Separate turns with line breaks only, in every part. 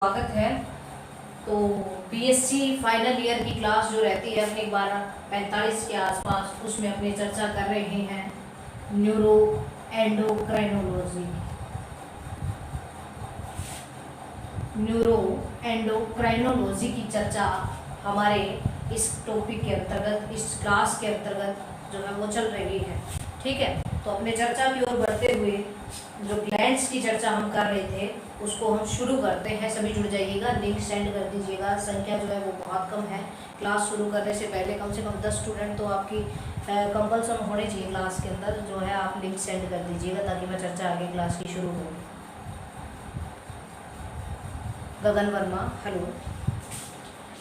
स्वागत है। तो बीएससी फाइनल ईयर की क्लास जो रहती है अपनी 12:45 के आसपास, उसमें अपनी चर्चा कर रहे हैं न्यूरो एंडोक्राइनोलॉजी। न्यूरो एंडोक्राइनोलॉजी की चर्चा हमारे इस टॉपिक के अंतर्गत, इस क्लास के अंतर्गत जो है वो चल रही है। ठीक है, तो अपने चर्चा की ओर बढ़ते हुए जो ग्लैंड्स की चर्चा हम कर रहे थे उसको हम शुरू करते हैं। सभी जुड़ जाइएगा, लिंक सेंड कर दीजिएगा। संख्या जो है वो बहुत कम है। क्लास शुरू करने से पहले कम से कम 10 स्टूडेंट तो आपकी कंपल्सन होने चाहिए क्लास के अंदर। जो है आप लिंक सेंड कर दीजिएगा ताकि मैं चर्चा आगे क्लास की शुरू करूँ। गगन वर्मा, हेलो,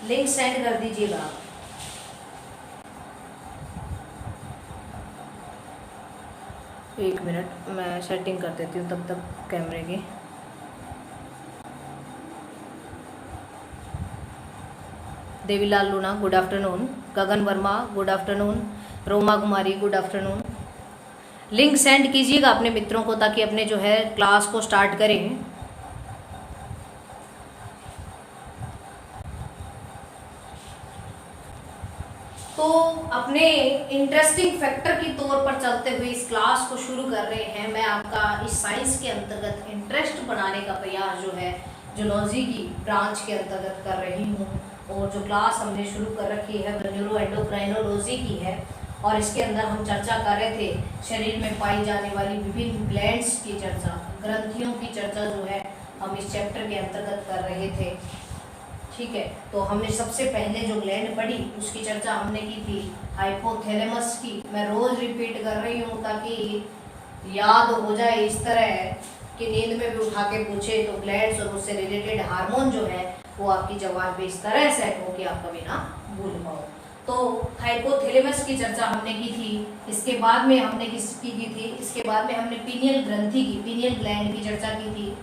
लिंक सेंड कर दीजिएगा। एक मिनट मैं सेटिंग कर देती हूँ तब तक कैमरे की। Devilal Luna, good afternoon. Gagan Verma, good afternoon. Roma Kumari, good afternoon. Link send कीजिएगा अपने मित्रों को ताकि अपने जो है क्लास को स्टार्ट करें। तो अपने इंटरेस्टिंग फैक्टर की तौर पर चलते हुए इस क्लास को शुरू कर रहे हैं। मैं आपका इस साइंस के अंतर्गत इंटरेस्ट बनाने का प्रयास जो है जूलॉजी की ब्रांच के अंतर्गत कर रही हूँ। और जो क्लास हमने शुरू कर रखी है वो न्यूरो एंडोक्राइनोलॉजी की है। और इसके अंदर हम चर्चा कर रहे थे शरीर में पाई जाने वाली विभिन्न ग्लैंड्स की चर्चा, ग्रंथियों की चर्चा जो है हम इस चैप्टर के अंतर्गत कर रहे थे। ठीक है, तो हमने सबसे पहले जो ग्लैंड पढ़ी उसकी चर्चा हमने की थी हाइपोथैलेमस की। मैं रोज रिपीट कर रही हूँ ताकि याद हो जाए, इस तरह कि नींद में भी उठा के पूछे तो ग्लैंड्स और उससे रिलेटेड हार्मोन जो है वो आपकी जबान पे इस तरह सेट हो कि आप कभी ना भूल पाओ। तो हाइपोथैलेमस की चर्चा हमने की थी। इसके बाद में हमने किसकी की थी? इसके बाद में हमने पीनियल ग्रंथि की, पीनियल ग्लैंड की चर्चा की थी।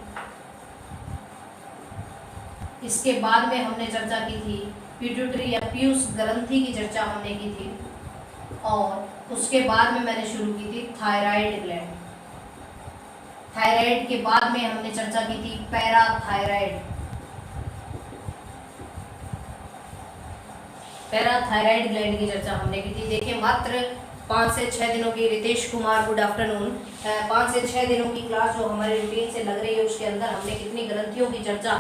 इसके बाद में हमने चर्चा की थी पिट्यूटरी या पीयूष ग्रंथि की चर्चा हमने की थी। और उसके बाद में मैंने शुरू की थी थायराइड ग्लैंड। थायराइड के बाद में हमने चर्चा की थी पैराथायराइड। पैराथायराइड ग्लैंड की चर्चा हमने की थी। देखिए, मात्र 5 से 6 दिनों की, रितेश कुमार गुड आफ्टरनून, 5 से 6 दिनों की क्लास जो हमारे रूटीन से लग रही है उसके अंदर हमने कितनी ग्रंथियों की चर्चा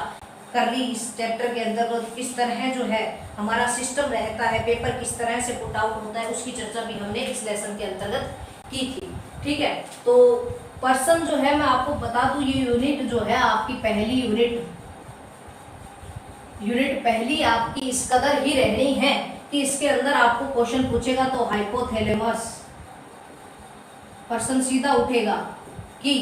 कर ली। इस चैप्टर के अंदर किस तरह जो है हमारा सिस्टम रहता है, पेपर किस तरह से पुट आउट होता है, उसकी चर्चा भी हमने इस लेसन के अंतर्गत की थी। ठीक है, तो पर्सन जो है मैं आपको बता दूं, ये यूनिट जो है आपकी पहली यूनिट पहली आपकी इस कदर ही रहनी है कि इसके अंदर आपको क्वेश्चन पूछेगा तो हाइपोथैलेमस, पर्सन सीधा उठेगा कि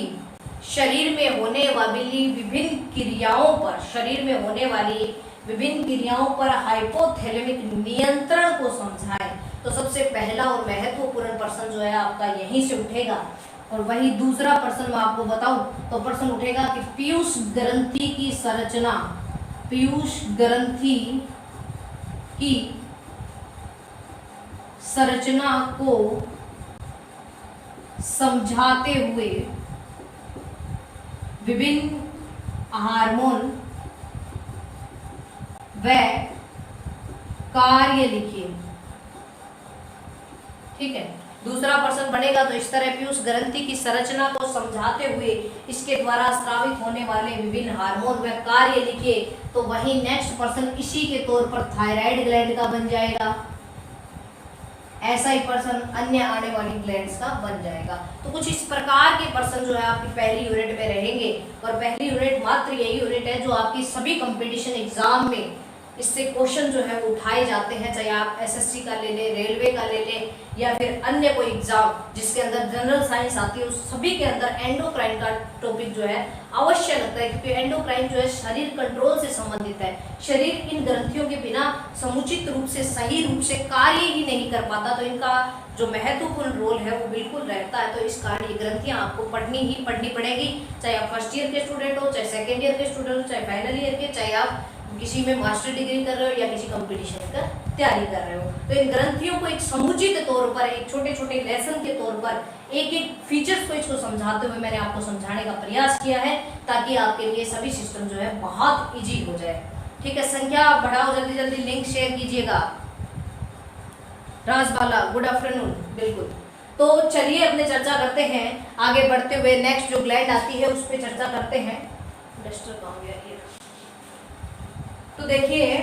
शरीर में होने वाली विभिन्न क्रियाओं पर, शरीर में होने वाली विभिन्न क्रियाओं पर हाइपोथैलेमिक नियंत्रण को समझाए। तो सबसे पहला और महत्वपूर्ण पर्सन जो है आपका यहीं से उठेगा। और वही दूसरा पर्सन मैं आपको बताऊं तो पर्सन उठेगा कि पीयूष ग्रंथि की संरचना, पीयूष ग्रंथि की संरचना को समझाते हुए विभिन्न हार्मोन व कार्य लिखिए। ठीक है, दूसरा पर्सन बनेगा तो इस तरह पीयूष ग्रंथि की संरचना को समझाते हुए इसके द्वारा स्रावित होने वाले विभिन्न हार्मोन व कार्य लिखिए। तो वही नेक्स्ट पर्सन इसी के तौर पर थायराइड ग्लैंड का बन जाएगा। ऐसा ही पर्सन अन्य आने वाली ग्लैंड्स का बन जाएगा। तो कुछ इस प्रकार के पर्सन जो है आपकी पहली यूनिट में रहेंगे। और पहली यूनिट मात्र यही यूनिट है जो आपकी सभी कंपटीशन एग्जाम में इससे क्वेश्चन जो है वो उठाए जाते हैं, चाहे आप एसएससी का ले लें, रेलवे का ले लें या फिर अन्य कोई एग्जाम जिसके अंदर जनरल साइंस आती है, उस सभी के अंदर एंडोक्राइन का टॉपिक जो है अवश्य लगता है। क्योंकि एंडोक्राइन जो है शरीर कंट्रोल से संबंधित है। शरीर इन ग्रंथियों के बिना समुचित रूप से, सही रूप से कार्य ही नहीं कर पाता। तो इनका जो महत्वपूर्ण रोल है वो बिल्कुल रहता है। तो इस कारण ये ग्रंथियां आपको पढ़नी पड़ेगी, चाहे आप फर्स्ट ईयर के स्टूडेंट हो, चाहे सेकेंड ईयर के स्टूडेंट हो, चाहे फाइनल ईयर के, चाहे आप किसी में मास्टर डिग्री कर रहे हो या किसी कंपटीशन का तैयारी कर रहे हो। तो इन ग्रंथियों को एक समुचित तौर पर, एक छोटे छोटे लेसन के तौर पर एक एक फीचर्स को इसको समझाते हुए मैंने आपको समझाने का प्रयास किया है, ताकि आपके लिए सभी सिस्टम जो है बहुत इजी हो जाए। ठीक है, संख्या बढ़ाओ, जल्दी जल्दी लिंक शेयर कीजिएगा। Rajbala good afternoon. बिल्कुल, तो चलिए अपने चर्चा करते हैं आगे बढ़ते हुए। नेक्स्ट जो ग्लैंड आती है उस पर चर्चा करते हैं। डस्टर कहाँ गया ये? तो देखिए,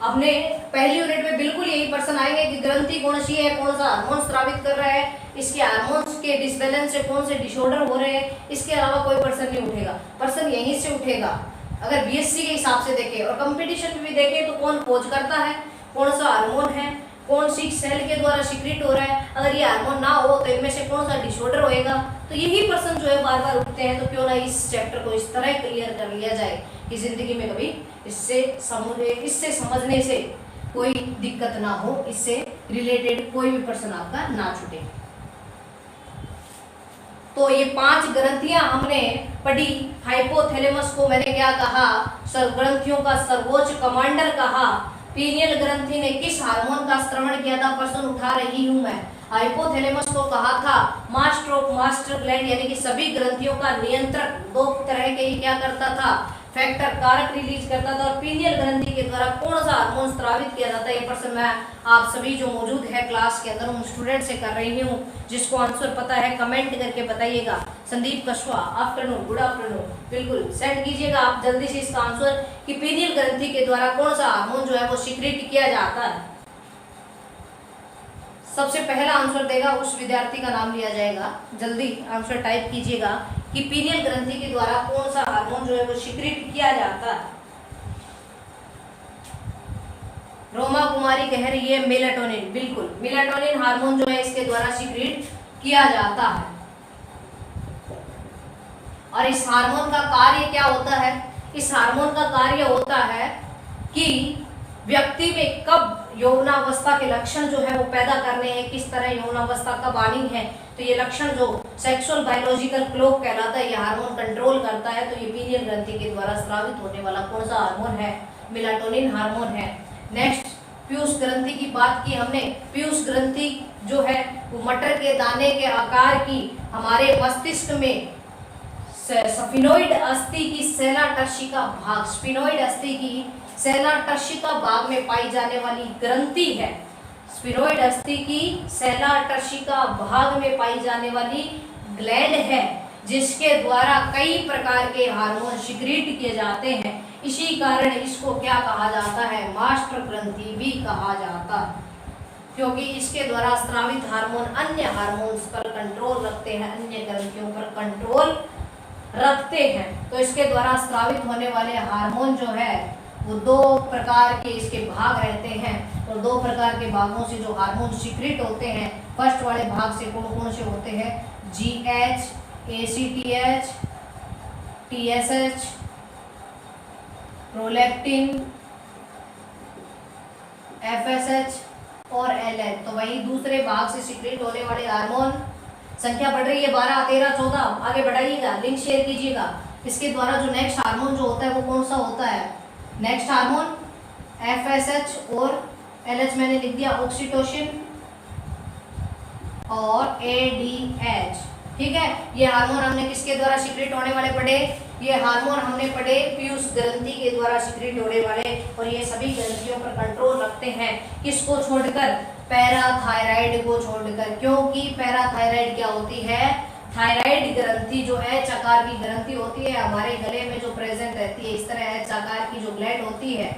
अपने पहली यूनिट में बिल्कुल यही प्रश्न आएंगे कि ग्रंथि कौन-सी है, कौन सा हार्मोन स्रावित कर रहा है, इसके हार्मोन्स के डिसबैलेंस से कौन से डिसऑर्डर हो रहे हैं। इसके अलावा कोई प्रश्न नहीं उठेगा। प्रश्न यहीं से उठेगा। अगर बीएससी के हिसाब से देखें और कंपटीशन में भी देखें तो कौन खोज करता है, कौन सा हार्मोन है, कौन सी सेल के द्वारा सीक्रेट हो रहा है, अगर ये हार्मोन ना हो तो इनमें से कौन सा डिसऑर्डर होएगा। तो यही प्रश्न जो है बार बार उठते हैं। तो क्यों ना इस चैप्टर को इस तरह क्लियर कर लिया जाए कि जिंदगी में कभी इससे समझने से कोई दिक्कत ना हो, इससे रिलेटेड कोई भी प्रश्न आपका ना छूटे। तो ये 5 ग्रंथियां हमने पढ़ी। हाइपोथैलेमस को मैंने क्या कहा, ग्रंथियों का सर्वोच्च कमांडर कहा। पीनियल ग्रंथि ने किस हार्मोन का स्रवण किया था, प्रश्न उठा रही हूं मैं। हाइपोथैलेमस को कहा था मास्टर ऑफ मास्टर ग्लैंड, यानी कि सभी ग्रंथियों का नियंत्रक। 2 तरह के ही क्या करता था, फैक्टर कारक रिलीज करता था। और पीनियल ग्रंथि के द्वारा कौन सा हार्मोन स्रावित किया जाता है, ये प्रश्न मैं आप सभी जो मौजूद है क्लास के अंदर उन स्टूडेंट से कर रही हूँ। जिसको आंसर पता है कमेंट करके बताइएगा। संदीप कछवा आफ्टरनून, गुड आफ्टरनून। बिल्कुल सेंड कीजिएगा आप जल्दी से इसका आंसर कि पीनियल ग्रंथि के द्वारा कौन सा हार्मोन जो है वो सीक्रेट किया जाता है। सबसे पहला आंसर देगा उस विद्यार्थी का नाम लिया जाएगा। जल्दी आंसर टाइप कीजिएगा कि पीनियल ग्रंथि के द्वारा कौन सा हार्मोन जो है वो सीक्रेट किया जाता है। रोमा कुमारी कह रही है मेलाटोनिन। बिल्कुल, मेलाटोनिन हार्मोन जो है इसके द्वारा सीक्रेट किया जाता है। और इस हार्मोन का कार्य क्या होता है, इस हार्मोन का कार्य होता है कि व्यक्ति में कब यौवनावस्था के लक्षण जो है वो पैदा करने हैं, किस तरह यौवनावस्था कब आनी है। तो ये लक्षण जो सेक्सुअल बायोलॉजिकल क्लॉक कहलाता है, ये हार्मोन कंट्रोल करता है। तो ये पीनियल ग्रंथि के द्वारा स्रावित होने वाला कौन सा हार्मोन है, मेलाटोनिन हार्मोन है। नेक्स्ट, पीयूष ग्रंथि की बात की हमने। पीयूष ग्रंथि जो है वो मटर के दाने के आकार की हमारे मस्तिष्क में स्फिनोइड अस्थि की सेला टर्शिका भाग, स्फिनोइड अस्थि की सेला टर्शिका भाग में पाई जाने वाली ग्रंथि है। स्फिनोइड अस्थि की सेला टर्शिका भाग में पाई जाने वाली ग्लैंड है, जिसके द्वारा कई प्रकार के हार्मोन सीक्रेट किए जाते हैं। इसी कारण इसको क्या कहा जाता है, मास्टर ग्रंथि भी कहा जाता है, क्योंकि इसके द्वारा स्रावित हार्मोन अन्य हार्मोन्स पर कंट्रोल रखते हैं, अन्य ग्रंथियों पर कंट्रोल रखते हैं। तो इसके द्वारा स्रावित होने वाले हार्मोन जो है वो 2 प्रकार के इसके भाग रहते हैं। और 2 प्रकार के भागों से जो हार्मोन सीक्रेट होते हैं, फर्स्ट वाले भाग से कौन कौन से होते हैं, GH, ACTH, TSH, prolactin, FSH और LH। तो वही दूसरे भाग से सीक्रेट होने वाले हार्मोन, संख्या बढ़ रही है 12, 13, 14, आगे बढ़ाइएगा, लिंक शेयर कीजिएगा। इसके द्वारा जो नेक्स्ट हार्मोन जो होता है वो कौन सा होता है, नेक्स्ट हार्मोन FSH और LH मैंने लिख दिया, ऑक्सीटोसिन और ADH। ठीक है, ये हार्मोन हमने किसके द्वारा सीक्रेट होने वाले पढ़े, ये हार्मोन हमने पढ़े पीयूष ग्रंथि के द्वारा सीक्रेट होने वाले। और ये सभी ग्रंथियों पर कंट्रोल रखते हैं, किसको छोड़कर, पैराथायराइड को छोड़कर। क्योंकि पैराथायराइड क्या होती है, थायराइड ग्रंथि जो एच आकार की ग्रंथि होती है हमारे गले में जो प्रेजेंट रहती है, इस तरह एच आकार की जो ग्लैंड होती है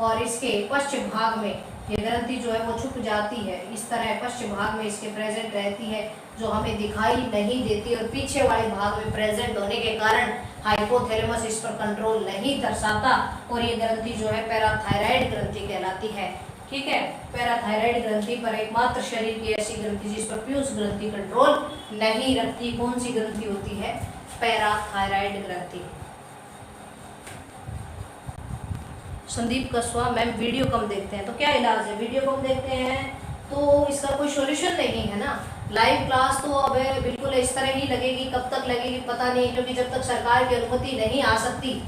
और इसके पश्चिम भाग में ये ग्रंथि जो है वो छुप जाती है। इस तरह पश्चिम भाग में इसके प्रेजेंट रहती है, जो हमें दिखाई नहीं देती, और पीछे वाले भाग में प्रेजेंट होने के कारण हाइपोथैलेमस इस पर कंट्रोल नहीं दर्शाता। और ये ग्रंथि जो है पैराथायराइड ग्रंथि कहलाती है। ठीक है, पैराथायराइड ग्रंथि पर एकमात्र शरीर की ऐसी ग्रंथि जिस पर पीयूष ग्रंथि कंट्रोल नहीं रखती, कौन सी ग्रंथि होती है, पैराथायराइड ग्रंथि। संदीप कछवा मैम वीडियो कम देखते हैं तो क्या इलाज है, वीडियो कम देखते हैं तो इसका कोई सॉल्यूशन नहीं है ना। लाइव क्लास तो अब बिल्कुल इस तरह ही लगेगी, कब तक लगेगी पता नहीं, क्योंकि जब तक सरकार की अनुमति नहीं आ सकती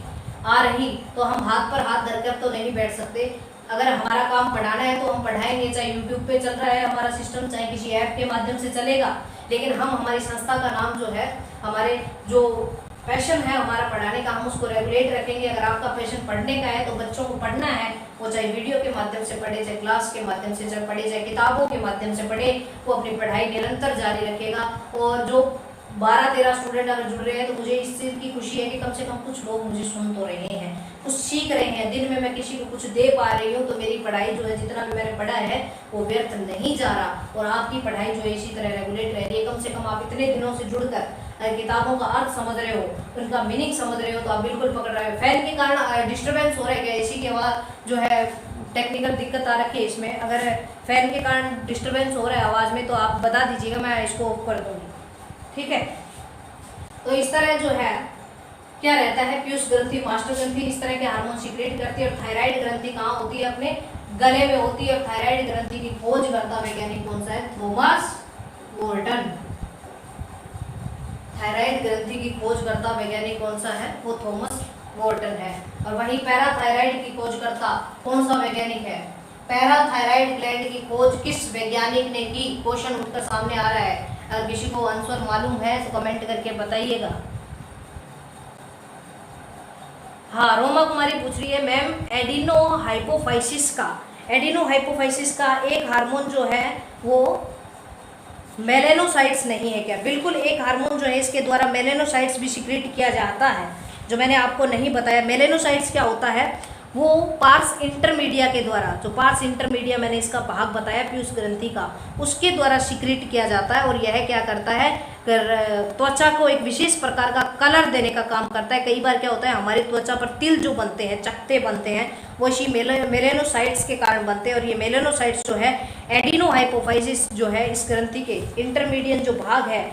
आ रही तो हम हाथ पर हाथ धरकर तो नहीं बैठ सकते। अगर हमारा काम पढ़ाना है तो हम पढ़ाएंगे, चाहे यूट्यूब पे चल रहा है हमारा सिस्टम, चाहे किसी ऐप के माध्यम से चलेगा, लेकिन हम हमारी संस्था का नाम जो है, हमारे जो पैशन है हमारा पढ़ाने का, हम उसको रेगुलेट रखेंगे। अगर आपका पैशन पढ़ने का है तो बच्चों को पढ़ना है, वो चाहे वीडियो के माध्यम से पढ़े, चाहे क्लास के माध्यम से पढ़े, चाहे किताबों के माध्यम से पढ़े, वो अपनी पढ़ाई निरंतर जारी रखेगा। और जो 12-13 स्टूडेंट अगर जुड़ रहे हैं तो मुझे इस चीज़ की खुशी है कि कम से कम कुछ लोग मुझे सुन तो रहे हैं, कुछ सीख रहे हैं। दिन में मैं किसी को कुछ दे पा रही हूँ तो मेरी पढ़ाई जो है, जितना भी मैंने पढ़ा है वो व्यर्थ नहीं जा रहा। और आपकी पढ़ाई जो है इसी तरह रेगुलेट रह रही है। कम से कम आप इतने दिनों से जुड़कर किताबों का अर्थ समझ रहे हो, उनका मीनिंग समझ रहे हो, तो आप बिल्कुल पकड़ रहे हो। फैन के कारण डिस्टर्बेंस हो रहा है क्या? इसी के बाद जो है टेक्निकल दिक्कत आ रखी है इसमें। अगर फैन के कारण डिस्टर्बेंस हो रहा है आवाज़ में तो आप बता दीजिएगा, मैं इसको ऑफ कर दूँगी, ठीक है। तो इस तरह जो है क्या रहता है, पीयूष ग्रंथि, मास्टर ग्रंथि इस तरह के हार्मोन सीक्रेट करती है। और थायराइड ग्रंथि कहाँ होती है? अपने गले में होती है। और थायराइड ग्रंथि की खोज करता वैज्ञानिक कौन सा है? थॉमस वॉल्टन। थायराइड ग्रंथि की खोज करता वैज्ञानिक कौन सा है? वो थॉमस वॉल्टन है। और वहीं पैराथायराइड की खोज करता कौन सा वैज्ञानिक है? पैराथायराइड ग्लैंड की खोज किस वैज्ञानिक ने की? क्वेश्चन उठकर सामने आ रहा है। अगर किसी को आंसर मालूम है तो कमेंट करके बताइएगा। हाँ, रोमा कुमारी पूछ रही है मैम, एडिनोहाइपोफाइसिस का एक हार्मोन जो है वो मेलेनोसाइट्स नहीं है क्या? बिल्कुल, एक हार्मोन जो है इसके द्वारा मेलेनोसाइट्स भी सिक्रेट किया जाता है, जो मैंने आपको नहीं बताया। मेलेनोसाइट्स क्या होता है? वो पार्स इंटरमीडिया के द्वारा, जो पार्स इंटरमीडिया मैंने इसका भाग बताया पीयूष ग्रंथि का, उसके द्वारा सिक्रेट किया जाता है। और यह क्या करता है? त्वचा को एक विशेष प्रकार का कलर देने का काम करता है। कई बार क्या होता है, हमारी त्वचा पर तिल जो बनते हैं, चकत्ते बनते हैं, वो इसी मेलेनोसाइट्स के कारण बनते हैं। और ये मेलेनोसाइट्स जो है एडिनोहाइपोफाइसिस जो है इस ग्रंथि के इंटरमीडियट जो भाग है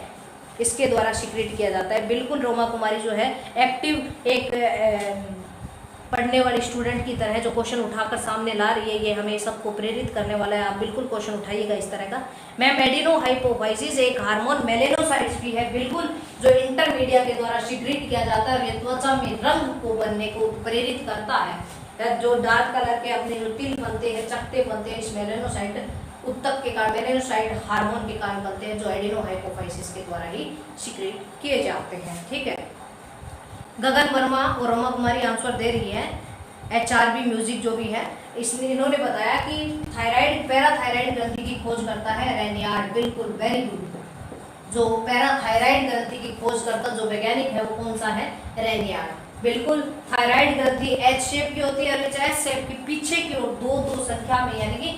इसके द्वारा सिक्रेट किया जाता है। बिल्कुल रोमा कुमारी जो है एक्टिव एक पढ़ने वाली स्टूडेंट की तरह जो क्वेश्चन उठाकर सामने ला रही है, ये हमें सबको प्रेरित करने वाला है। आप बिल्कुल क्वेश्चन उठाइएगा इस तरह का। मैम, एडिनोहाइपोफाइसिस एक हार्मोन मेलेनोसाइट्स भी है, बिल्कुल, जो इंटरमीडिया के द्वारा सिक्रेट किया जाता है और ये त्वचा में रंग को बनने को प्रेरित करता है। जो डार्क कलर के अपने जो तिल बनते हैं, चकत्ते बनते हैं, इस मेलेनोसाइट उत्तक के कारण, मेलेनोसाइट हार्मोन के कारण बनते हैं, जो एडिनोहाइपोफाइसिस के द्वारा ही सिक्रेट किए जाते हैं, ठीक है। गगन वर्मा और रोमा कुमारी आंसर दे रही है। HRB म्यूजिक जो भी है, इसलिए इन्होंने बताया कि थायराइड, पैराथायराइड ग्रंथि की खोज करता है रेनियार्ड। बिल्कुल, वेरी गुड। जो पैराथायराइड ग्रंथि की खोज करता जो वैज्ञानिक है वो कौन सा है? रेनियार्ड। बिल्कुल, थायराइड ग्रंथि H शेप की होती है और H शेप की पीछे की ओर दो संख्या में, यानी कि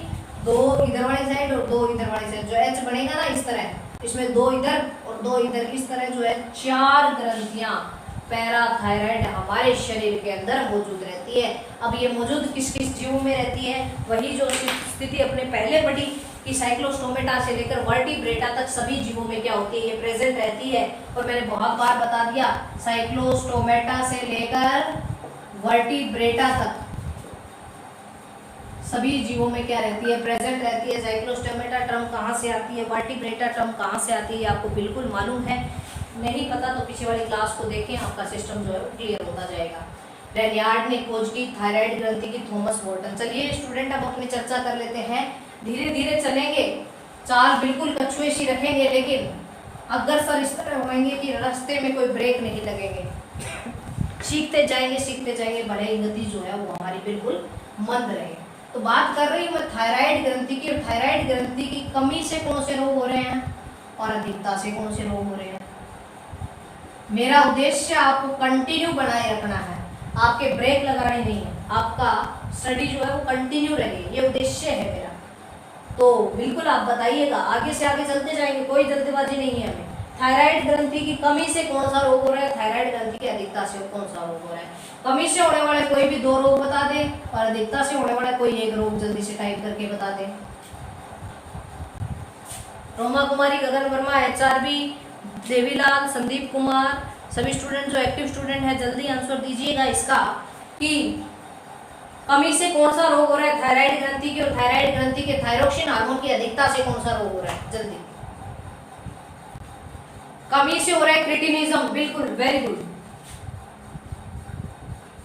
2 इधर वाली साइड और 2 इधर वाली साइड, जो H बनेगा ना इस तरह, इसमें 2 इधर और 2 इधर, इस तरह जो है 4 ग्रंथियां पैराथायराइड हमारे शरीर के अंदर मौजूद रहती है। अब ये मौजूद किस किस जीव में रहती है? वही जो स्थिति अपने पहले पढ़ी कि साइक्लोस्टोमेटा से लेकर वर्टिब्रेटा तक सभी जीवों में क्या होती है? ये प्रेजेंट रहती है। और मैंने बहुत बार बता दिया, साइक्लोस्टोमेटा से लेकर वर्टिब्रेटा तक सभी जीवों में क्या रहती है? प्रेजेंट रहती है। साइक्लोस्टोमेटा टर्म कहाँ से आती है, वर्टिब्रेटा टर्म कहाँ से आती है, आपको बिल्कुल मालूम है। नहीं पता तो पीछे वाली क्लास को देखें, आपका सिस्टम जो है वो क्लियर होता जाएगा। रेनियार्ड ने खोज की थायराइड ग्रंथि की, थॉमस वॉल्टन। चलिए स्टूडेंट, अब अपनी चर्चा कर लेते हैं। धीरे धीरे चलेंगे, चाल बिल्कुल कछुए सी रखेंगे, लेकिन अग्रसर इस तरह होंगे कि रास्ते में कोई ब्रेक नहीं लगेंगे। सीखते जाएंगे, भले ही गति जो है वो हमारी बिल्कुल मंद रहे। तो बात कर रही हूँ मैं थायराइड ग्रंथि की। और थायराइड ग्रंथि की कमी से कौन से रोग हो रहे हैं और अधिकता से कौन से रोग हो रहे हैं? मेरा उद्देश्य आपको कंटिन्यू बनाए रखना है, आपके ब्रेक लगाने नहीं है। आपका स्टडी जो है वो कंटिन्यू रहे, ये उद्देश्य है मेरा। तो बिल्कुल आप बताइएगा, आगे से आगे चलते जाएंगे, कोई जल्दबाजी नहीं है हमें। थायराइड ग्रंथि की कमी से कौन सा रोग हो रहा है? थायराइड ग्रंथि की अधिकता से कौन सा रोग हो रहा है? कमी से होने वाले कोई भी 2 रोग बता दें और अधिकता से होने वाला कोई एक रोग जल्दी से टाइप करके बता दें। रोमा कुमारी, गगन वर्मा, HRB, देवीलाल, संदीप कुमार, सभी स्टूडेंट जो एक्टिव स्टूडेंट है जल्दी आंसर दीजिएगा इसका कि कमी से कौन सा रोग हो रहा है थायराइड ग्रंथि की, और थायराइड ग्रंथि के थायरोक्सिन हार्मोन की अधिकता से कौन सा रोग हो रहा है? जल्दी। कमी से हो रहा है क्रिटिनिज्म, बिल्कुल, वेरी गुड।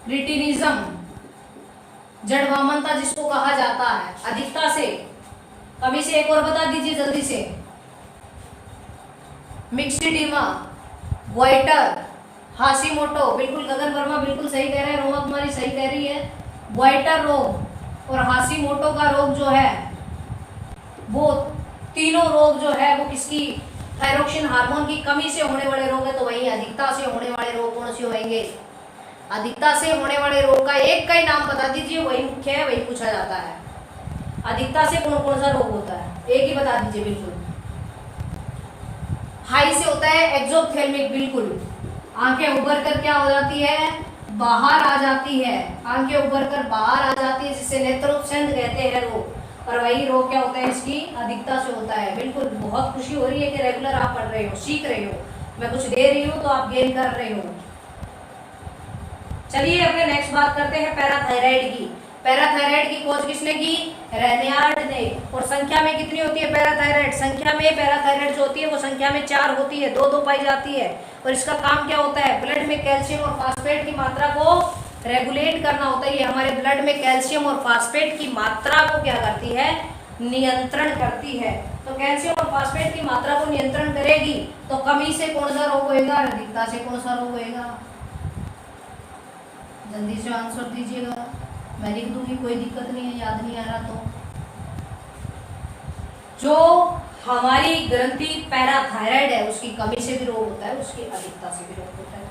क्रिटिनिज्म, जड़वामनता जिसको कहा जाता है, अधिकता से, कमी से। एक और बता दीजिए जल्दी से। मिक्सिडीमा, ग्वाइटर, हाशिमोटो, बिल्कुल गगन वर्मा बिल्कुल सही कह रहे हैं, रोमा कुमारी सही कह रही है। ग्वाइटर रोग और हाशिमोटो का रोग जो है वो तीनों रोग जो है वो किसकी, थायरोक्सिन हार्मोन की कमी से होने वाले रोग है। तो वही अधिकता से होने वाले रोग कौन से होंगे? अधिकता से होने वाले रोग का एक का ही नाम बता दीजिए, वही मुख्य है, वही पूछा जाता है। अधिकता से कौन कौन सा रोग होता है, एक ही बता दीजिए। बिल्कुल हाई से होता है एक्सोप्थेल्मिक, बिल्कुल आंखें उभर कर क्या हो जाती है, बाहर आ जाती है, आंखें उभर कर बाहर आ जाती है, जिसे नेत्रोपसेंद कहते हैं रोग। और वही रोग क्या होता है, इसकी अधिकता से होता है। बिल्कुल, बहुत खुशी हो रही है कि रेगुलर आप पढ़ रहे हो, सीख रहे हो, मैं कुछ दे रही हूँ तो आप गेन कर रहे हो। चलिए अपने नेक्स्ट बात करते हैं पैराथायराइड की। पैराथायराइड की खोज किसने की? रेनयार्ड ने। और संख्या में कितनी होती है पैराथायराइड? संख्या में पैराथायराइड जो होती है वो संख्या में 4 होती है, 2 पाई जाती है। और इसका काम क्या होता है? ब्लड में कैल्शियम और फास्फेट की मात्रा को रेगुलेट करना होता है। ये हमारे ब्लड में कैल्शियम और फास्फेट की मात्रा को क्या करती है? नियंत्रण करती है। तो कैल्शियम और फास्फेट की मात्रा को नियंत्रण करेगी तो कमी से कौन सा रोग होएगा? अधिकता से कौन सा रोग होएगा? जल्दी से आंसर दीजिएगा, मैं लिख दूंगी, कोई दिक्कत नहीं है, याद नहीं आ रहा तो। जो हमारी ग्रंथि पैराथायराइड है उसकी कमी से भी रोग होता है, उसकी अधिकता से भी रोग होता है।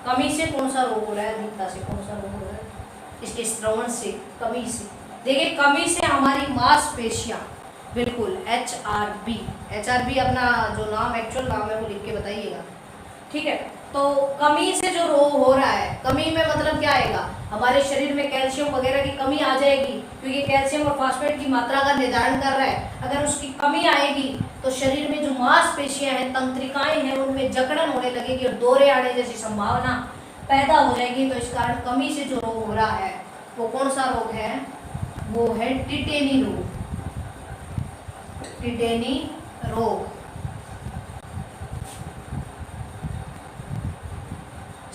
कमी से कौन सा रोग हो रहा है, अधिकता से कौन सा रोग हो रहा है? इसके श्रवण से, कमी से। देखिए कमी से हमारी मांसपेशियां, बिल्कुल HRB अपना जो नाम एक्चुअल नाम है वो लिख के बताइएगा, ठीक है। तो कमी से जो रोग हो रहा है, कमी में मतलब क्या आएगा? हमारे शरीर में कैल्शियम वगैरह की कमी आ जाएगी, क्योंकि कैल्शियम और फास्फेट की मात्रा का निर्धारण कर रहा है। अगर उसकी कमी आएगी तो शरीर में जो मांसपेशियां हैं, तंत्रिकाएं हैं, उनमें जकड़न होने लगेगी और दौरे आने जैसी संभावना पैदा हो जाएगी। तो इस कारण कमी से जो रोग हो रहा है वो कौन सा रोग है? वो है टिटेनी रोग। टिटेनी रोग।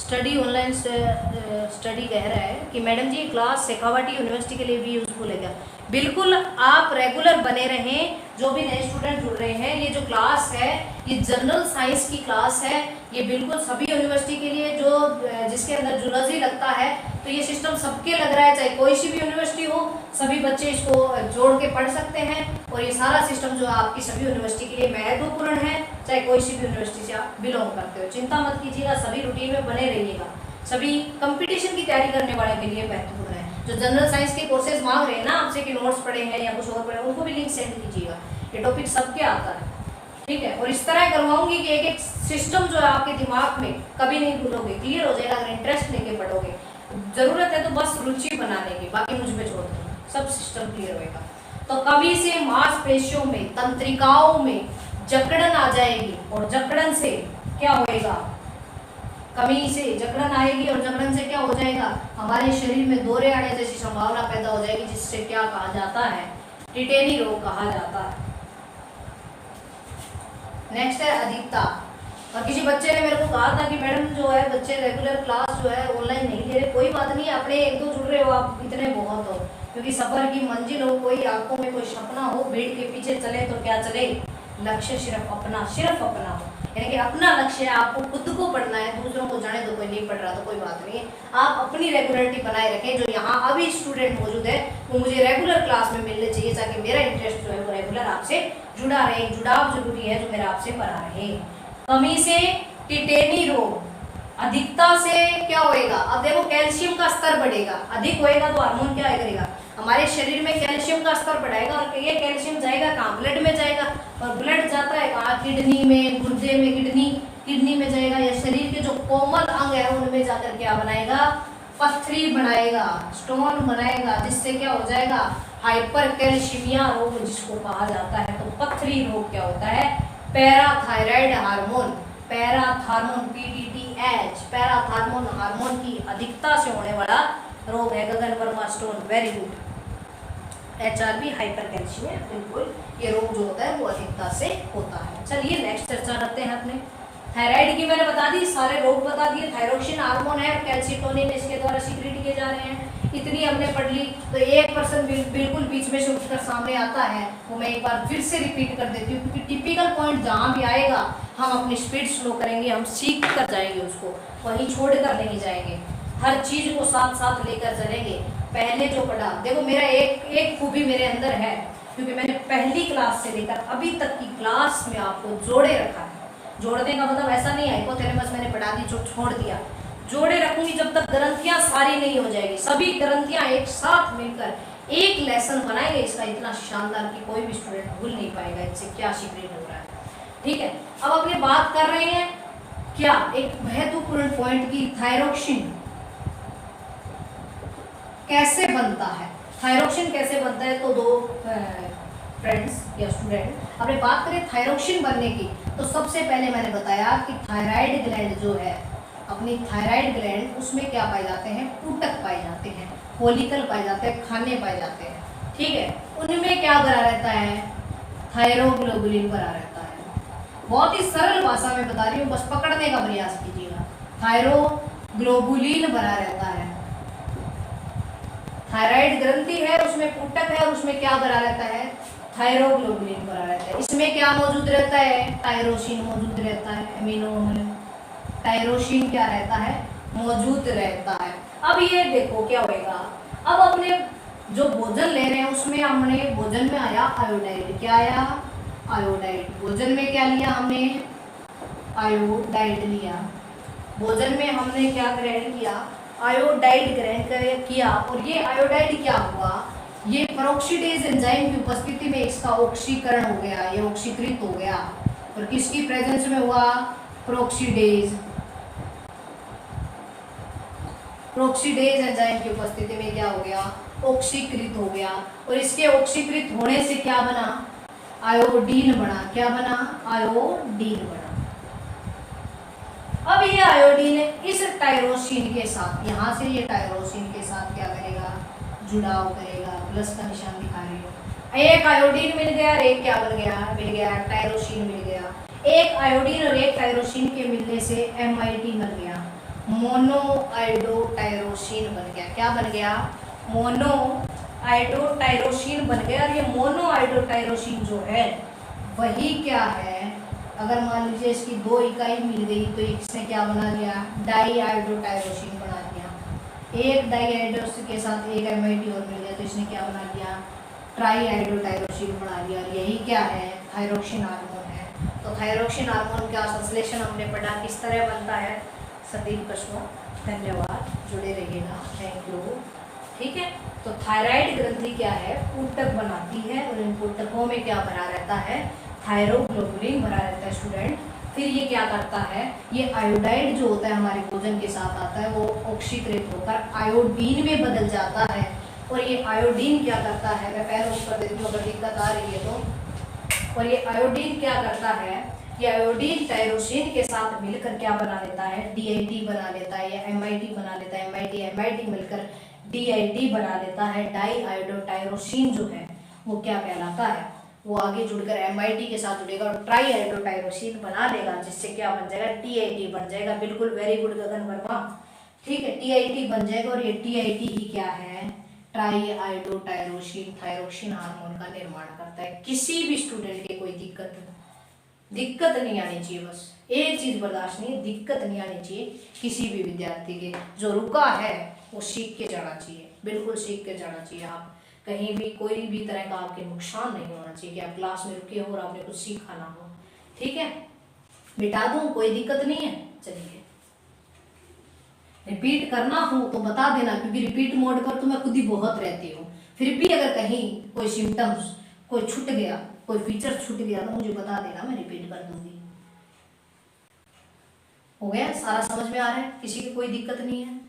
स्टडी ऑनलाइन स्टडी कह रहा है कि मैडम जी क्लास शेखावाटी यूनिवर्सिटी के लिए भी यूजफुल है क्या? बिल्कुल, आप रेगुलर बने रहें। जो भी नए स्टूडेंट जुड़ रहे हैं, ये जो क्लास है ये जनरल साइंस की क्लास है। ये बिल्कुल सभी यूनिवर्सिटी के लिए जो जिसके अंदर जूलॉजी लगता है, तो ये सिस्टम सबके लग रहा है, चाहे कोई सी भी यूनिवर्सिटी हो, सभी बच्चे इसको जोड़ के पढ़ सकते हैं। और ये सारा सिस्टम जो आपकी सभी यूनिवर्सिटी के लिए महत्वपूर्ण है, चाहे कोई सी भी यूनिवर्सिटी से आप बिलोंग करते हो। चिंता मत कीजिएगा, सभी रूटीन में बने रहिएगा। सभी कंपटीशन की तैयारी करने वाले के लिए महत्वपूर्ण है। जो जनरल साइंस के कोर्सेज मांग रहे हैं ना आपसे कि नोट्स पढ़े हैं या कुछ और पढ़े, उनको भी लिंक सेंड कीजिएगा। ये टॉपिक सबके आता है, ठीक है। और इस तरह करवाऊंगी कि एक एक सिस्टम जो है आपके दिमाग में कभी नहीं भूलोगे, क्लियर हो जाएगा अगर इंटरेस्ट लेके पढ़ोगे। जरूरत है तो बस रुचि बनाने की, बाकी मुझ पे छोड़ दो, सब सिस्टम क्लियर होएगा। तो कभी से मांसपेशियों में, तंत्रिकाओं में जकड़न आ जाएगी और जकड़न से क्या होएगा? कमी से जकड़न आएगी और जकड़न से क्या हो जाएगा? हमारे शरीर में दौरे आने जैसी संभावना पैदा हो जाएगी, जिससे क्या कहा जाता है? टिटेनी रोग कहा जाता है। नेक्स्ट है अधिकता। और किसी बच्चे ने मेरे को कहा था कि मैडम जो है बच्चे रेगुलर क्लास जो है ऑनलाइन नहीं ले रहे। कोई बात नहीं, अपने 1-2 जुड़ रहे हो आप, इतने बहुत हो। क्योंकि सफर की मंजिल हो, कोई आंखों में कोई सपना हो, भीड़ के पीछे चले तो क्या चले, लक्ष्य सिर्फ अपना हो। यानी कि अपना लक्ष्य है, आपको खुद को पढ़ना है, दूसरों को जाने दो, कोई नहीं पढ़ रहा तो कोई बात नहीं है। आप अपनी रेगुलरिटी बनाए रखें। जो यहाँ अभी स्टूडेंट मौजूद है वो मुझे रेगुलर क्लास में मिलने चाहिए, ताकि मेरा इंटरेस्ट जो है वो रेगुलर आपसे जुड़ा रहे। जुड़ाव जरूरी है, जो मेरा आपसे पढ़ा रहे। कमी से टिटेनी रोग, अधिकता से क्या होएगा? अब देखो कैल्शियम का स्तर बढ़ेगा, अधिक होएगा तो हार्मोन क्या करेगा? हमारे शरीर में कैल्शियम का स्तर बढ़ाएगा। और ये कैल्शियम जाएगा कहाँ? ब्लड में जाएगा। और ब्लड जाता है कहाँ? किडनी में, गुर्दे में, किडनी में जाएगा। या शरीर के जो कोमल अंग है उनमें जाकर क्या बनाएगा? पथरी बनाएगा, स्टोन बनाएगा, जिससे क्या हो जाएगा? हाइपरकैल्शिमिया रोग जिसको कहा जाता है। तो पथरी रोग क्या होता है? Parathyroid hormone, PTTH, parathormone hormone की अधिकता से होने वाला रोग है Gagan Verma stone. Very good. HRB hypercalcaemia, बिल्कुल ये रोग जो होता है वो अधिकता से होता है। चलिए नेक्स्ट चर्चा करते हैं अपने। थायराइड की मैंने बता दी, सारे रोग बता दिए। थायरोक्सिन हार्मोन है, कैल्सिटोनिन इसके द्वारा सीक्रेट किए जा रहे हैं। इतनी हमने पढ़ ली। तो एक पर्सन बिल्कुल बीच में से उठकर सामने आता है, वो मैं एक बार फिर से रिपीट कर देती हूँ, क्योंकि टिपिकल पॉइंट जहाँ भी आएगा हम अपनी स्पीड स्लो करेंगे, हम सीख कर जाएंगे, उसको वहीं छोड़ कर नहीं जाएंगे, हर चीज को साथ साथ लेकर चलेंगे। पहले जो पढ़ा, देखो मेरा एक एक खूबी मेरे अंदर है, क्योंकि मैंने पहली क्लास से लेकर अभी तक की क्लास में आपको जोड़े रखा है। जोड़ने का मतलब ऐसा नहीं है हाइपोथैलेमस मैंने पढ़ा दी जो छोड़ दिया, जोड़े रखूंगी जब तक ग्रंथियां सारी नहीं हो जाएगी, सभी ग्रंथियां एक साथ मिलकर एक लेसन बनाएंगे इसका इतना शानदार कि कोई भी स्टूडेंट भूल नहीं पाएगा इससे क्या सीक्रेट हो रहा है। ठीक है, अब अपने बात कर रहे हैं क्या एक महत्वपूर्ण पॉइंट की, थायरोक्सिन कैसे बनता है। थायरोक्सिन कैसे बनता है, तो दो फ्रेंड्स या स्टूडेंट अपने बात करें थायरोक्सिन बनने की, तो सबसे पहले मैंने बताया कि थायराइड ग्लैंड जो है, अपनी थायराइड ग्लैंड, उसमें क्या पाए जाते हैं, ऊतक पाए जाते हैं, फोलिकल पाए जाते हैं, खाने पाए जाते हैं। ठीक है, उनमें क्या भरा रहता है, थायरोग्लोबुलिन भरा रहता है। बहुत ही सरल भाषा में बता रही हूँ, बस पकड़ने का प्रयास कीजिएगा। थायरोग्लोबुलिन भरा रहता है, थायराइड ग्रंथि है, उसमें ऊतक है, और उसमें क्या भरा रहता है, थायरोग्लोबुलिन भरा रहता है। इसमें क्या मौजूद रहता है, टायरोसिन मौजूद रहता है, अमीनो अम्ल टायरोसिन क्या रहता है, मौजूद रहता है। अब ये देखो क्या होएगा, अब अपने जो भोजन ले रहे हैं उसमें हमने भोजन में आया आयोडाइड, क्या आया, आयोडाइड। भोजन में क्या लिया हमने, आयोडाइड लिया। भोजन में हमने क्या ग्रहण किया, आयोडाइड ग्रहण किया। और ये आयोडाइड क्या हुआ, ये पेरोक्सीडेज एंजाइम की उपस्थिति में इसका ऑक्सीकरण हो गया, ये ऑक्सीकृत हो गया। और किसकी प्रेजेंस में हुआ, पेरोक्सीडेज, पेरोक्सीडेज एंजाइम की उपस्थिति में क्या हो गया, ऑक्सीकृत हो गया। और इसके ऑक्सीकृत होने से क्या बना, आयोडीन बना। क्या बना, आयोडीन बना। अब ये आयोडीन इस टायरोसिन के साथ, यहाँ से ये टायरोसिन के साथ क्या करेगा, जुड़ाव करेगा। प्लस का निशान दिखा रही हूँ। एक आयोडीन मिल गया, एक क्या बन गया, मिल गया टायरोसिन मिल गया। एक आयोडीन और एक टायरोसिन के मिलने से MIT बन गया, मोनो आयोडोटायरोसिन बन गया। क्या बन गया, मोनो आयोडोटायरोसिन बन गया। और ये मोनो आयोडोटायरोसिन जो है वही क्या है, अगर मान लीजिए इसकी 2 इकाई मिल गई तो इसने क्या बना दिया, डाई आयोडोटायरोसिन बना दिया। एक डाई आयोडोसिन के साथ एक MIT और मिल गया तो इसने क्या बना दिया, ट्राई आयोडोटायरोसिन बना दिया। और यही क्या है, थायरोक्सिन हार्मोन है। तो थायरोक्सिन हार्मोन का संश्लेषण हमने पढ़ा किस तरह बनता है। सभी प्रश्नों धन्यवाद, जुड़े रहिएगा, थैंक यू। ठीक है, तो थायराइड ग्रंथि क्या है, ऊतक बनाती है, और इन ऊतकों में क्या भरा रहता है, थायरोग्लोबुलिन भरा रहता है स्टूडेंट। फिर ये क्या करता है, ये आयोडाइड जो होता है हमारे भोजन के साथ आता है, वो ऑक्सीकृत होकर आयोडीन में बदल जाता है। और ये आयोडीन क्या करता है, मैं पैर ऊपर देती हूँ अगर दिक्कत आ रही है तो। और ये आयोडीन क्या करता है, ये आयोडीन टायरोसिन के साथ मिलकर क्या बना लेता है, DIT बना लेता है, या MIT बना लेता है। MIT मिलकर DIT बना लेता है। डाई आयोडोटायरोसिन जो है वो क्या कहलाता है, वो आगे जुड़कर MIT के साथ जुड़ेगा और ट्राई आयोडोटायरोसिन बना लेगा, जिससे क्या बन जाएगा, TIT बन जाएगा। बिल्कुल, वेरी गुड गगन वर्मा। ठीक है, TIT बन जाएगा। और ये TIT ही क्या है, ट्राई आयोडोटायरोसिन थायरोक्सिन हार्मोन का निर्माण करता है। किसी भी स्टूडेंट के कोई दिक्कत नहीं आनी चाहिए, बस एक चीज बर्दाश्त नहीं, दिक्कत नहीं आनी चाहिए किसी भी विद्यार्थी के। जो रुका है वो सीख के जाना चाहिए, बिल्कुल सीख के जाना चाहिए। आप कहीं भी कोई भी तरह का आपके नुकसान नहीं होना चाहिए कि आप क्लास में रुके हो और आपने कुछ सीखा ना हो। ठीक है, मिटा दूं, कोई दिक्कत नहीं है। चलिए, रिपीट करना हो तो बता देना, क्योंकि रिपीट मोड पर तो मैं खुद ही बहुत रहती हूँ। फिर भी अगर कहीं कोई सिम्टम्स कोई छूट गया, कोई फीचर छूट गया तो मुझे बता देना, मैं रिपीट कर दूंगी। हो गया, सारा समझ में आ रहा है, किसी की कोई दिक्कत नहीं है।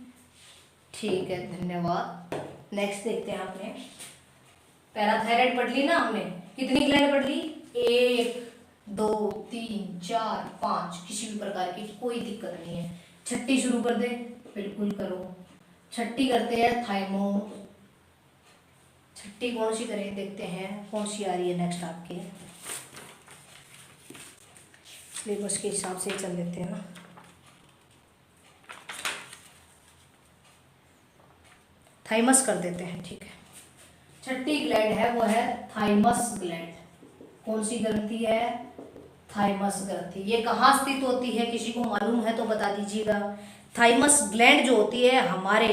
ठीक है, धन्यवाद। नेक्स्ट देखते हैं। आपने पैराथायराइड पढ़ ली ना हमने, कितनी ग्लैंड पढ़ ली, 1 2 3 4 5, किसी भी प्रकार की कोई दिक्कत नहीं है। छठी शुरू कर दे, बिल्कुल करो। छठी करते हैं थाइमो। छठी कौन सी करें, देखते हैं कौन सी आ रही है नेक्स्ट आपके। सिलेबस के हिसाब से ही चल लेते हैं ना। थाइमस कर देते हैं, ठीक है। छठी ग्लैंड है वो है थाइमस ग्लैंड। कौन सी ग्रंथि है? थाइमस ग्रंथि। ये कहाँ स्थित होती है, किसी को मालूम है तो बता दीजिएगा। थाइमस ग्लैंड जो होती है हमारे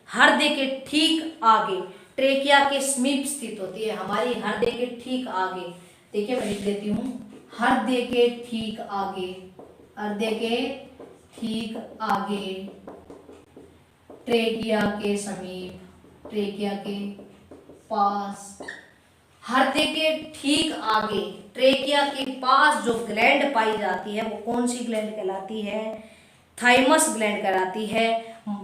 हृदय के ठीक आगे, ट्रेकिया के समीप स्थित होती है, हमारी हृदय के ठीक आगे। देखिए मैं लिख देती हूँ, हृदय के ठीक आगे, हृदय के ठीक आगे, ट्रेकिया के समीप, ट्रेकिया के पास, हृदय के ठीक आगे, ट्रेकिया के पास जो ग्लैंड पाई जाती है वो कौन सी ग्लैंड कहलाती है? थाइमस ग्लैंड कहलाती है।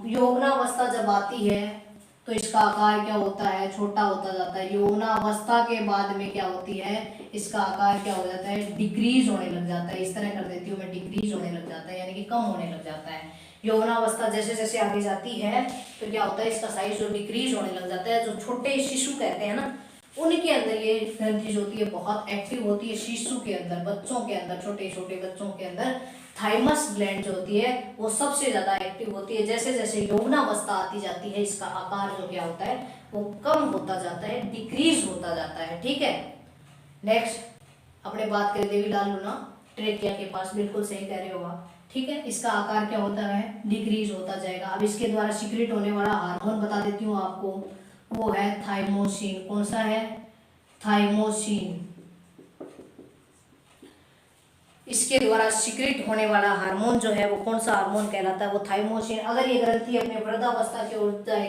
यौवनावस्था जब आती है तो इसका आकार क्या होता है? छोटा होता जाता है। यौवनावस्था के बाद में क्या होती है? इसका आकार क्या हो जाता है? डिक्रीज होने लग जाता है। इस तरह कर देती हूँ मैं, डिक्रीज होने लग जाता है, यानी कि कम होने लग जाता है। यौवनावस्था जैसे जैसे आगे जाती है तो क्या होता है? इसका साइज जो डिक्रीज होने लग जाता है। जो छोटे शिशु कहते हैं ना, उनके अंदर ये ग्रंथि जो होती है बहुत एक्टिव होती है। शिशु के अंदर, बच्चों के अंदर, छोटे छोटे बच्चों के अंदर थाइमस ग्लैंड जो होती है वो सबसे ज्यादा एक्टिव होती है। जैसे जैसे यौवनावस्था आती जाती है इसका आकार जो क्या होता है वो कम होता जाता है, डिक्रीज होता जाता है, ठीक है। नेक्स्ट अपने बात करें देवीलाल लूना, ट्रेकिया के पास, बिल्कुल सही कह रहे हो आप, ठीक है। इसका आकार क्या होता है? डिक्रीज होता जाएगा। अब इसके द्वारा सीक्रेट होने वाला हार्मोन बता देती हूँ आपको, वो है थाइमोसिन। कौन सा है? थाइमोसिन। इसके द्वारा सीक्रेट होने वाला हार्मोन जो है वो कौन सा हार्मोन कहलाता है? वो थाइमोसिन। अगर ये ग्रंथि अपने वृद्धावस्था की ओर जाए,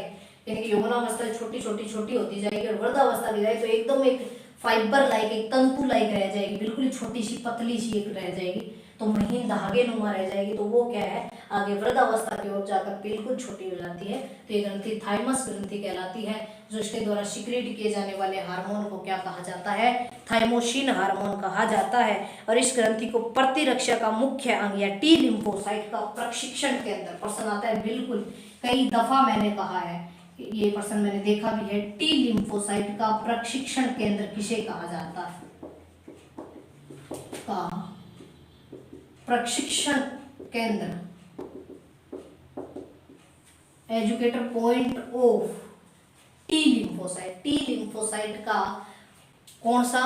यानी कि यौवनावस्था छोटी छोटी छोटी होती जाएगी और वृद्धावस्था की जाए तो एकदम एक फाइबर लाइक, एक तंतु लाइक रह जाएगी, बिल्कुल छोटी सी पतली सी एक रह जाएगी, तो महीन धागे नुमा रह जाएगी। तो वो क्या है? आगे वृद्धावस्था की ओर जाकर बिल्कुल छोटी हो जाती है। तो ये ग्रंथि थाइमस ग्रंथि कहलाती है। जो इसके द्वारा सीक्रेट किए जाने वाले हार्मोन को क्या कहा जाता है? थाइमोसिन हार्मोन कहा जाता है। और इस ग्रंथि को प्रतिरक्षा का मुख्य अंग या टी लिम्फोसाइट का प्रशिक्षण केंद्र, प्रश्न आता है बिल्कुल, कई दफा मैंने कहा है, ये प्रश्न मैंने देखा भी है। टी लिम्फोसाइट का प्रशिक्षण केंद्र किसे कहा जाता है? का प्रशिक्षण केंद्र, educator point of T lymphocyte. T lymphocyte का कौन सा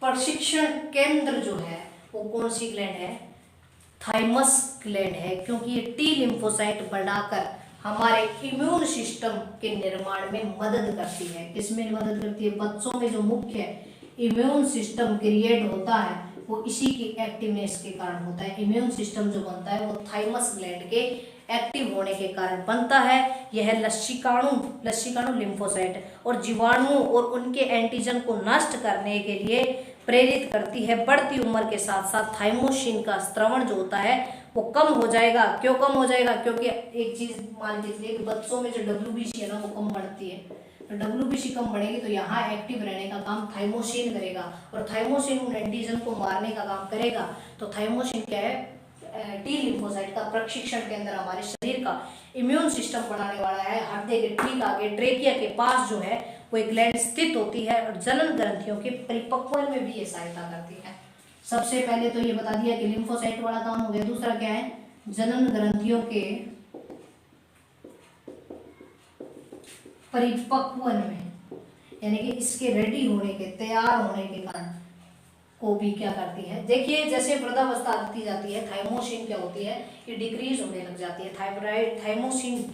प्रशिक्षण केंद्र जो है वो कौन सी ग्लैंड है? थाइमस ग्लैंड है। क्योंकि ये टी लिम्फोसाइट बढ़ाकर हमारे इम्यून सिस्टम के निर्माण में मदद करती है। किसमें मदद करती है? बच्चों में जो मुख्य इम्यून सिस्टम क्रिएट होता है वो इसी की एक्टिवनेस के कारण होता है। इम्यून सिस्टम जो बनता है वो थाइमस ग्लैंड के एक्टिव होने के कारण बनता है। यह लसिकाणु लिम्फोसाइट और जीवाणुओं और उनके एंटीजन को नष्ट करने के लिए प्रेरित करती है। बढ़ती उम्र के साथ साथ थाइमोसिन का स्त्रवण जो होता है वो कम हो जाएगा। क्यों कम हो जाएगा? क्योंकि एक चीज मान लीजिए कि बच्चों में जो WBC है ना वो कम बढ़ती है, तो WBC कम बढ़ेगी तो यहाँ एक्टिव रहने का काम थाइमोसिन करेगा, और थाइमोसिन उन एंटीजन को मारने का काम करेगा। तो थाइमोसिन क्या है? टी लिम्फोसाइट का प्रशिक्षण केंद्र, हमारे शरीर का इम्यून सिस्टम बनाने वाला है। हृदय के ठीक आगे ट्रेकिया के पास जो है वो एक ग्लैंड स्थित होती है और जनन ग्रंथियों के परिपक्वन में भी ये सहायता करती है। सबसे पहले तो ये बता दिया कि लिम्फोसाइट वाला काम हो गया। दूसरा क्या है? जनन ग्रंथियों के परिपक्वन में, यानी कि इसके रेडी होने के, तैयार होने के कारण को भी क्या करती है? देखिए जैसे वृद्धावस्था आती जाती है थाइमोसिन क्या होती है? ये डिक्रीज होने लग जाती है। थाइमोसिन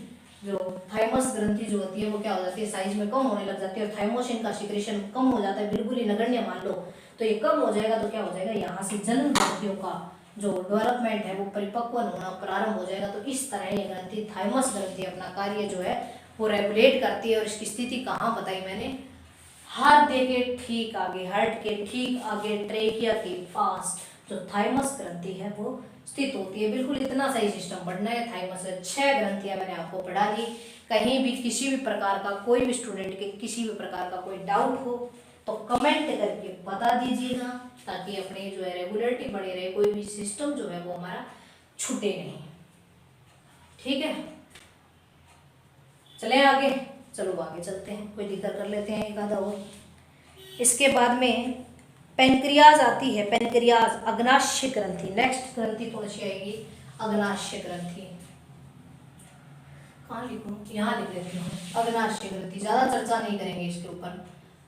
जो थाइमस ग्रंथि जो होती है वो क्या हो जाती है? साइज में कम होने लग जाती है और थाइमोसिन का सिक्रेशन कम हो जाता है, बिल्कुल ही नगण्य मान लो। तो ये कम हो जाएगा तो क्या हो जाएगा? यहाँ से जनन ग्रंथियों का जो डेवलपमेंट है वो परिपक्वन होना प्रारंभ हो जाएगा। तो इस तरह ये ग्रंथि थाइमस ग्रंथि अपना कार्य जो है वो रेगुलेट करती है। और इसकी स्थिति कहाँ बताई मैंने? हृदय के ठीक आगे, हार्ट के ठीक आगे ट्रेकिया के पास जो थाइमस ग्रंथि है वो स्थित होती है। बिल्कुल इतना सही सिस्टम पढ़ना है। थाइमस से 6 ग्रंथियां मैंने आपको पढ़ा दी। कहीं भी किसी भी प्रकार का, कोई भी स्टूडेंट के किसी भी प्रकार का कोई डाउट हो तो कमेंट करके बता दीजिएगा, ताकि अपने जो है रेगुलरिटी बने रहे, कोई भी सिस्टम जो है वो हमारा छूटे नहीं, ठीक है। चले आगे, चलो आगे चलते हैं, कोई दिक्कत कर लेते हैं एक आधा और। इसके बाद में पेनक्रियाज आती है, पेनक्रियाज, अग्नाशय ग्रंथि। नेक्स्ट ग्रंथि कौन सी आएगी? अग्नाशय ग्रंथि। कहाँ लिखूं? यहाँ लिख लेती हूँ, अग्नाशय ग्रंथि। ज्यादा चर्चा नहीं करेंगे इसके ऊपर,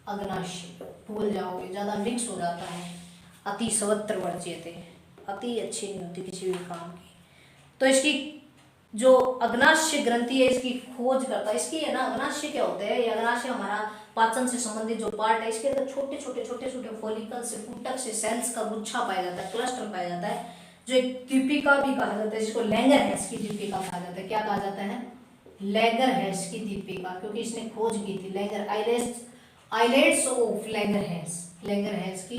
अग्नाशय भूल जाओगे, ज्यादा मिक्स हो जाता है। अति सर्वत्र वर्ज्यते, अति अच्छी नहीं होती किसी भी काम की। तो इसकी जो अग्नाशय ग्रंथि है इसकी खोज करता है। इसकी है ना, अग्नाशय क्या होता है? ये अग्नाशय हमारा पाचन से संबंधित जो पार्ट है, इसके अंदर छोटे छोटे फॉलिकल से, फूटक से सेल्स का गुच्छा पाया जाता है, क्लस्टर पाया जाता है, जो एक दीपिका भी कहा जाता है, जिसको लैंगरहैंस की दीपिका कहा जाता है। क्या कहा जाता है? लैंगरहैंस की दीपिका, क्योंकि इसने खोज की थी। आइलेट्स ऑफ लैंगरहैंस की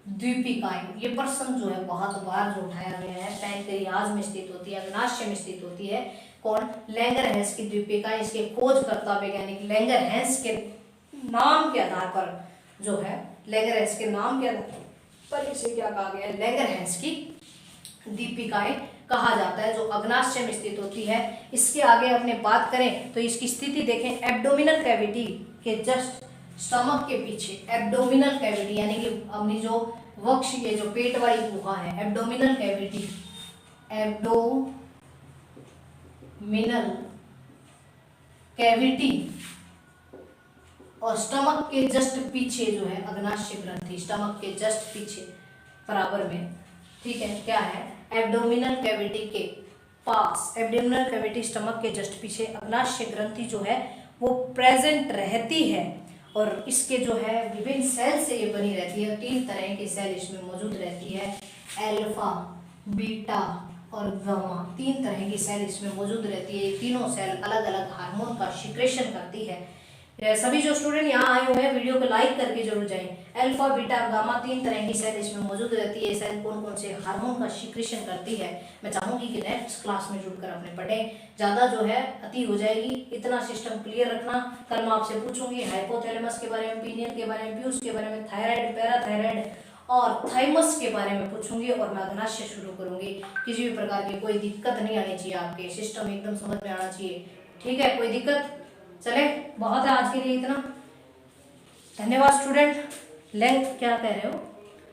द्वीपिकाएं। ये प्रश्न जो है बहुत बार जो उठाया गया है, पैनक्रियाज में स्थित होती है, अग्नाशय में स्थित होती है। कौन? लैंगरहैंस की द्वीपिकाएं। इसके खोजकर्ता वैज्ञानिक लैंगरहैंस के नाम के आधार पर जो है, लैंगरहैंस के नाम के आधार पर इसे क्या कहा गया है? लैंगरहैंस की दीपिकाएं कहा जाता है, जो अग्नाशय में स्थित होती है। इसके आगे अपने बात करें तो इसकी स्थिति देखें, एब्डोमिनल कैविटी के जस्ट स्टमक के पीछे। एब्डोमिनल कैविटी यानी कि अपनी जो वक्ष, ये जो पेट वाली गुहा है, एब्डोमिनल कैविटी, एब्डोमिनल कैविटी, और स्टमक के जस्ट पीछे जो है अग्नाशय ग्रंथि, स्टमक के जस्ट पीछे बराबर में, ठीक है, क्या है? एब्डोमिनल कैविटी के पास, एब्डोमिनल कैविटी स्टमक के जस्ट पीछे अग्नाशय ग्रंथि जो है वो प्रेजेंट रहती है। और इसके जो है विभिन्न सेल से ये बनी रहती है। 3 तरह की सेल इसमें मौजूद रहती है, अल्फा, बीटा और गामा। 3 तरह की सेल इसमें मौजूद रहती है। ये तीनों सेल अलग अलग हार्मोन का सिक्रेशन करती है। सभी जो स्टूडेंट यहाँ आए हुए हैं वीडियो को लाइक करके जरूर जाएं। अल्फा, बीटा, गामा 3 तरह की सेल इसमें मौजूद रहती है। सेल कौन कौन से हार्मोन का सिक्रेशन करती है, मैं चाहूंगी कि नेक्स्ट क्लास में जुड़कर अपने पढ़ें। ज़्यादा जो है अति हो जाएगी, इतना सिस्टम क्लियर रखना। कल मैं आपसे पूछूंगी हाइपोथैलेमस के बारे में, पीनियल के बारे में, पीयूष के बारे में, थायराइड, पैराथायराइड और थाइमस के बारे में पूछूंगी। और मैं अग्नाशय शुरू करूंगी। किसी भी प्रकार की कोई दिक्कत नहीं आनी चाहिए, आपके सिस्टम एकदम समझ में आना चाहिए, ठीक है? कोई दिक्कत? चले, बहुत है आज के लिए इतना। धन्यवाद स्टूडेंट। क्या कह रहे हो?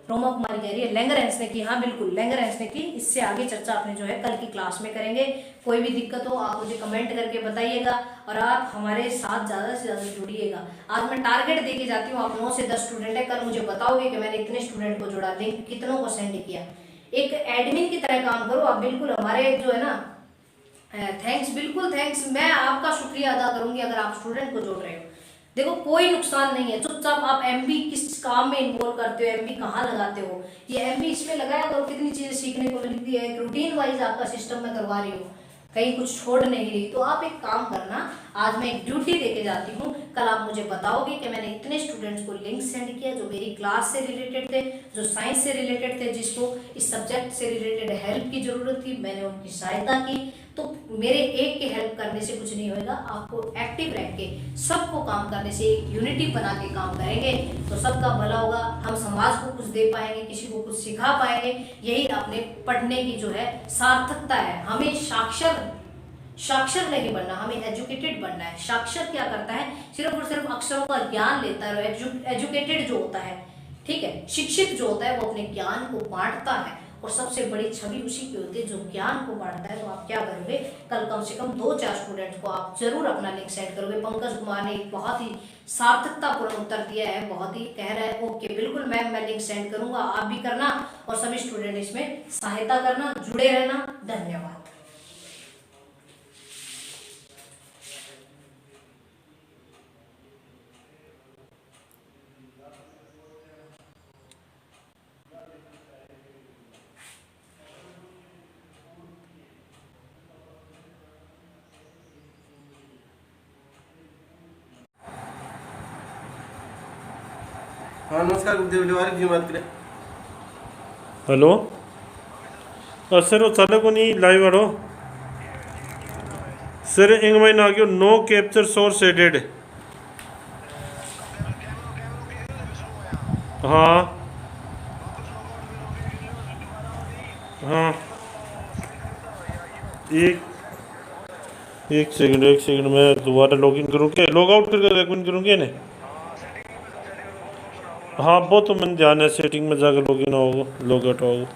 रोमा कुमारी कह रही है लैंगरहैंस ने की। हाँ बिल्कुल, लैंगरहैंस ने की। इससे आगे चर्चा अपने जो है कल की क्लास में करेंगे। कोई भी दिक्कत हो आप मुझे कमेंट करके बताइएगा, और आप हमारे साथ ज़्यादा से ज़्यादा जुड़िएगा। आज मैं टारगेट देके जाती हूँ, आप 9 से 10 स्टूडेंट है। कल मुझे बताओगे कि मैंने इतने स्टूडेंट को जोड़ा, लिंक कितनों को सेंड किया। एक एडमिन की तरह काम करो आप, बिल्कुल हमारे जो है ना। थैंक्स, बिल्कुल थैंक्स। मैं आपका शुक्रिया अदा करूंगी अगर आप स्टूडेंट को जोड़ रहे हो। देखो कोई नुकसान नहीं है, चुपचाप आप एमबी किस काम में इन्वॉल्व करते हो, एमबी कहाँ लगाते हो, ये एमबी इसमें लगाया करो। कितनी चीजें सीखने को मिलती है, रूटीन वाइज आपका सिस्टम में करवा रही हो, कहीं कुछ छोड़ नहीं रही। तो आप एक काम करना, आज मैं एक ड्यूटी देके जाती हूँ। कल आप मुझे बताओगे कि मैंने इतने स्टूडेंट्स को लिंक सेंड किया जो मेरी क्लास से रिलेटेड थे, जो साइंस से रिलेटेड थे, जिसको इस सब्जेक्ट से रिलेटेड हेल्प की जरूरत थी, मैंने उनकी सहायता की। तो मेरे एक के हेल्प करने से कुछ नहीं होगा, आपको एक्टिव रह के सबको काम करने से, एक यूनिटी बना के काम करेंगे तो सबका भला होगा। हम समाज को कुछ दे पाएंगे, किसी को कुछ सिखा पाएंगे। यही अपने पढ़ने की जो है सार्थकता है। हमें साक्षर नहीं बनना, हमें एजुकेटेड बनना है। साक्षर क्या करता है? सिर्फ और सिर्फ अक्षरों का ज्ञान लेता है। एजुकेटेड जो होता है, ठीक है, शिक्षित जो होता है वो अपने ज्ञान को बांटता है, और सबसे बड़ी छवि उसी की होती है जो ज्ञान को बांटता है। तो आप क्या करोगे, कल कम से कम 2-4 स्टूडेंट्स को आप जरूर अपना लिंक सेंड करोगे। पंकज कुमार ने एक बहुत ही सार्थकतापूर्ण उत्तर दिया है, बहुत ही कह रहा है ओके बिल्कुल मैम मैं लिंक सेंड करूंगा, आप भी करना और सभी स्टूडेंट इसमें सहायता करना, जुड़े रहना। धन्यवाद।
हाँ नमस्कार, गुरुदेव लिवारिक जी बात करें।
हेलो सर, वो चले को नहीं लाइव आरो सर इंग में ना क्यों नो कैप्चर सोर्स एडेड। हाँ हाँ एक सेकंड मैं दोबारा लॉगिन करूँ क्या, लॉग आउट करके लॉगिन करूँ क्या ने? हाँ वो तो मैंने जाना है, सेटिंग में जाकर लॉगिन होगा, लॉग आउट होगा।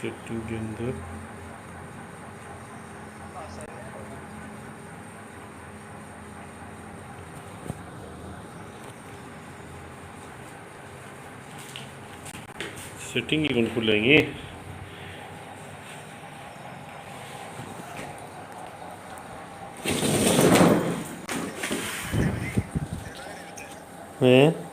सेटिंग के अंदर सेटिंग ही कौन खुलेंगे? हैं